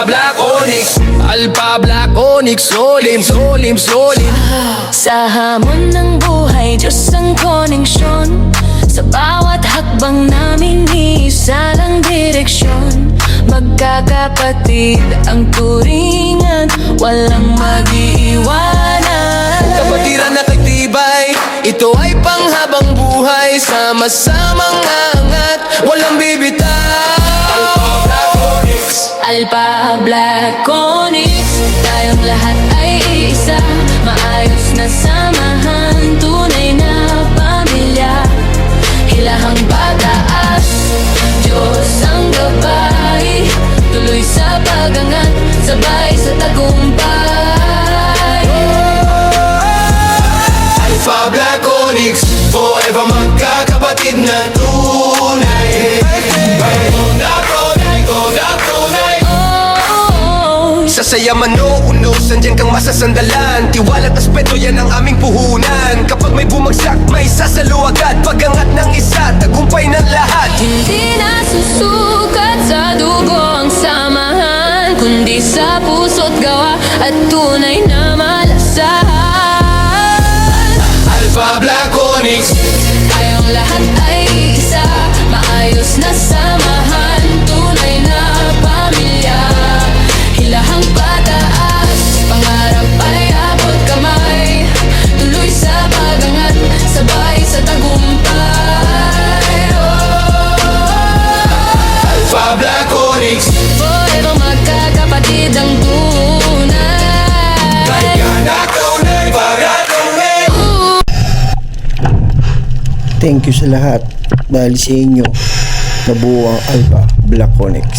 Black Onyx, Alpha Black Onyx, solim, solim, solim. Sa hamon ng buhay, Diyos ang koneksyon. Sa bawat hakbang namin, isa lang direksyon. Magkakapatid ang turingan, walang mag-iiwanan. Kapatiran na tibay, ito ay panghabang buhay. Sama-samang angat, walang bibitaw. Alpha Black Onyx, tayong lahat ay isa. Maayos na samahan, tunay na pamilya. Hilahang pataas, Diyos ang gabay. Tuloy sa pagangat, sabay sa tagumpay. Alpha Black Onyx, forever magkakapatid na tunay. Sa saya man o unos, andyan kang masasandalan. Tiwala at aspeto, yan ang aming puhunan. Kapag may bumagsak, may sasalo agad. Pagangat ng isa, tagumpay ng lahat. Hindi na susukat sa dugo ang samahan, kundi sa puso't gawa at tunay na malasahan. Alpha Black Onyx, Tayong lahat ay isa, maayos na samahan, tunay na pamilya. Hilahang pataas, pangarap ay abot kamay. Tuloy sa pagangat, sabay sa tagumpay. Alpha Black Onyx, Forever magkakapatid ang tunay. natunay, pagkatunay. Thank you sa lahat dahil sa inyo nabuo ang Alpha Black Onyx.